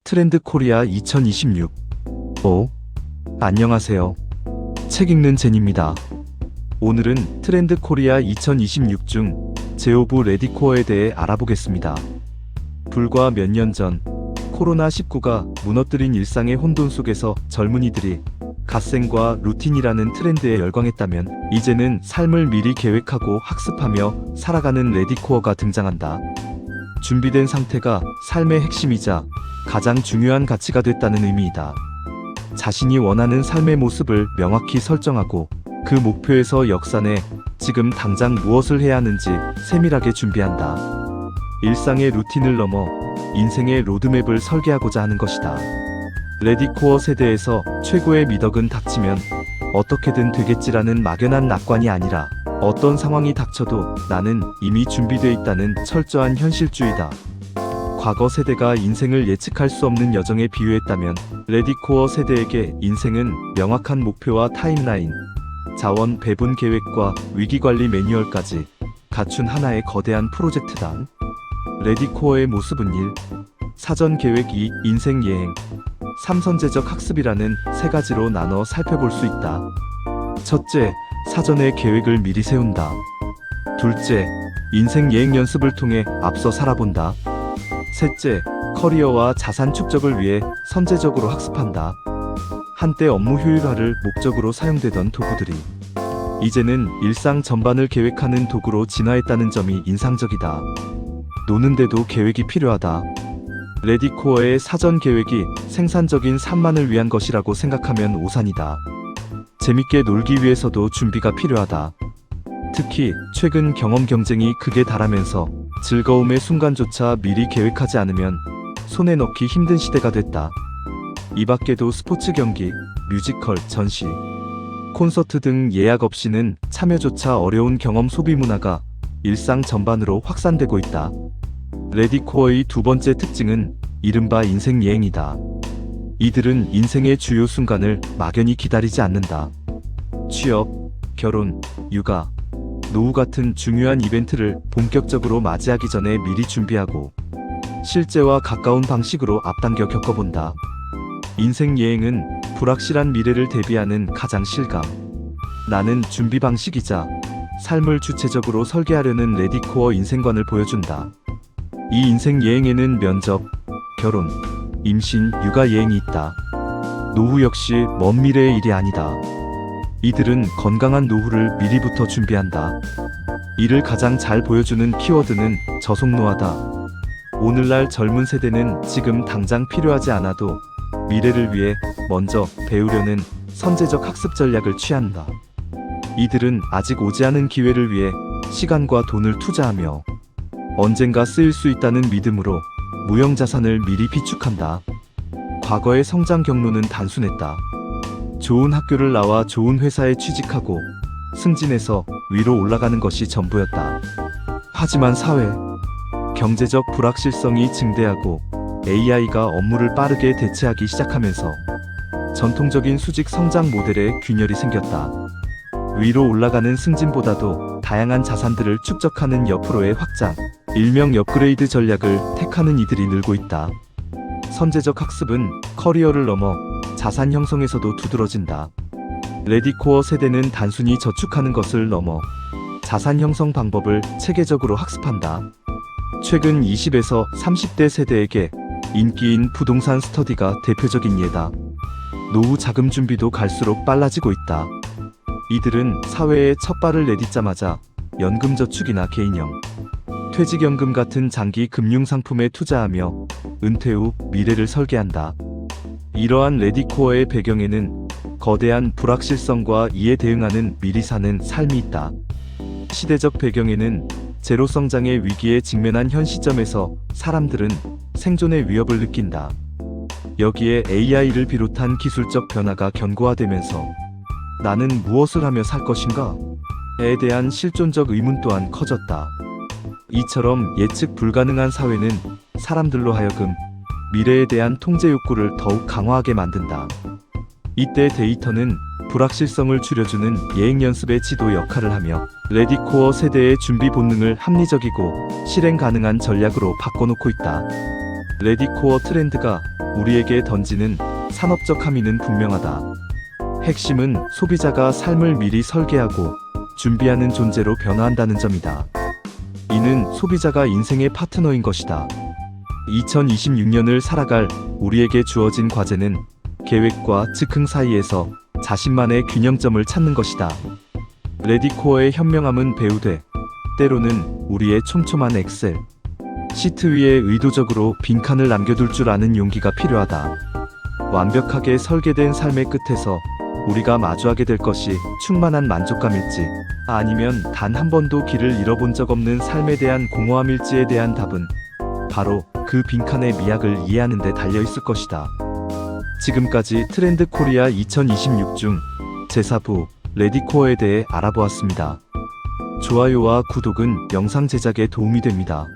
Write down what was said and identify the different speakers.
Speaker 1: 트렌드 코리아 2026. 안녕하세요. 책 읽는 제니입니다. 오늘은 트렌드 코리아 2026 중 제오브 레디코어에 대해 알아보겠습니다. 불과 몇 년 전 코로나19가 무너뜨린 일상의 혼돈 속에서 젊은이들이 갓생과 루틴이라는 트렌드에 열광했다면, 이제는 삶을 미리 계획하고 학습하며 살아가는 레디코어가 등장한다. 준비된 상태가 삶의 핵심이자 가장 중요한 가치가 됐다는 의미이다. 자신이 원하는 삶의 모습을 명확히 설정하고 그 목표에서 역산해 지금 당장 무엇을 해야 하는지 세밀하게 준비한다. 일상의 루틴을 넘어 인생의 로드맵을 설계하고자 하는 것이다. 레디코어 세대에서 최고의 미덕은 닥치면 어떻게든 되겠지라는 막연한 낙관이 아니라, 어떤 상황이 닥쳐도 나는 이미 준비되어 있다는 철저한 현실주의다. 과거 세대가 인생을 예측할 수 없는 여정에 비유했다면, 레디코어 세대에게 인생은 명확한 목표와 타임라인, 자원 배분 계획과 위기관리 매뉴얼까지 갖춘 하나의 거대한 프로젝트다. 레디코어의 모습은 1. 사전 계획, 2. 인생 예행, 3. 선제적 학습이라는 세 가지로 나눠 살펴볼 수 있다. 첫째, 사전에 계획을 미리 세운다. 둘째, 인생 예행 연습을 통해 앞서 살아본다. 셋째, 커리어와 자산 축적을 위해 선제적으로 학습한다. 한때 업무 효율화를 목적으로 사용되던 도구들이 이제는 일상 전반을 계획하는 도구로 진화했다는 점이 인상적이다. 노는데도 계획이 필요하다. 레디코어의 사전 계획이 생산적인 삶만을 위한 것이라고 생각하면 오산이다. 재밌게 놀기 위해서도 준비가 필요하다. 특히 최근 경험 경쟁이 극에 달하면서 즐거움의 순간조차 미리 계획하지 않으면 손에 넣기 힘든 시대가 됐다. 이 밖에도 스포츠 경기, 뮤지컬, 전시, 콘서트 등 예약 없이는 참여조차 어려운 경험 소비 문화가 일상 전반으로 확산되고 있다. 레디코어의 두 번째 특징은 이른바 인생 예행이다. 이들은 인생의 주요 순간을 막연히 기다리지 않는다. 취업, 결혼, 육아, 노후 같은 중요한 이벤트를 본격적으로 맞이하기 전에 미리 준비하고 실제와 가까운 방식으로 앞당겨 겪어본다. 인생 예행은 불확실한 미래를 대비하는 가장 실감 나는 준비 방식이자 삶을 주체적으로 설계하려는 레디코어 인생관을 보여준다. 이 인생 예행에는 면접, 결혼, 임신, 육아 예행이 있다. 노후 역시 먼 미래의 일이 아니다. 이들은 건강한 노후를 미리부터 준비한다. 이를 가장 잘 보여주는 키워드는 저속노화다. 오늘날 젊은 세대는 지금 당장 필요하지 않아도 미래를 위해 먼저 배우려는 선제적 학습 전략을 취한다. 이들은 아직 오지 않은 기회를 위해 시간과 돈을 투자하며 언젠가 쓰일 수 있다는 믿음으로 무형자산을 미리 비축한다. 과거의 성장 경로는 단순했다. 좋은 학교를 나와 좋은 회사에 취직하고 승진해서 위로 올라가는 것이 전부였다. 하지만 사회, 경제적 불확실성이 증대하고 AI가 업무를 빠르게 대체하기 시작하면서 전통적인 수직 성장 모델에 균열이 생겼다. 위로 올라가는 승진보다도 다양한 자산들을 축적하는 옆으로의 확장, 일명 업그레이드 전략을 택하는 이들이 늘고 있다. 선제적 학습은 커리어를 넘어 자산 형성에서도 두드러진다. 레디코어 세대는 단순히 저축하는 것을 넘어 자산 형성 방법을 체계적으로 학습한다. 최근 20에서 30대 세대에게 인기인 부동산 스터디가 대표적인 예다. 노후 자금 준비도 갈수록 빨라지고 있다. 이들은 사회에 첫 발을 내딛자마자 연금저축이나 개인형, 퇴직연금 같은 장기 금융상품에 투자하며 은퇴 후 미래를 설계한다. 이러한 레디코어의 배경에는 거대한 불확실성과 이에 대응하는 미리 사는 삶이 있다. 시대적 배경에는 제로 성장의 위기에 직면한 현 시점에서 사람들은 생존의 위협을 느낀다. 여기에 AI를 비롯한 기술적 변화가 견고화되면서 나는 무엇을 하며 살 것인가? 에 대한 실존적 의문 또한 커졌다. 이처럼 예측 불가능한 사회는 사람들로 하여금 미래에 대한 통제 욕구를 더욱 강화하게 만든다. 이때 데이터는 불확실성을 줄여주는 예행 연습의 지도 역할을 하며 레디코어 세대의 준비 본능을 합리적이고 실행 가능한 전략으로 바꿔놓고 있다. 레디코어 트렌드가 우리에게 던지는 산업적 함의는 분명하다. 핵심은 소비자가 삶을 미리 설계하고 준비하는 존재로 변화한다는 점이다. 이는 소비자가 인생의 파트너인 것이다. 2026년을 살아갈 우리에게 주어진 과제는 계획과 즉흥 사이에서 자신만의 균형점을 찾는 것이다. 레디코어의 현명함은 배우되 때로는 우리의 촘촘한 엑셀 시트 위에 의도적으로 빈칸을 남겨둘 줄 아는 용기가 필요하다. 완벽하게 설계된 삶의 끝에서 우리가 마주하게 될 것이 충만한 만족감일지 아니면 단 한 번도 길을 잃어본 적 없는 삶에 대한 공허함일지에 대한 답은 바로 그 빈칸의 미학을 이해하는 데 달려 있을 것이다. 지금까지 트렌드 코리아 2026 중 제4부 레디코어에 대해 알아보았습니다. 좋아요와 구독은 영상 제작에 도움이 됩니다.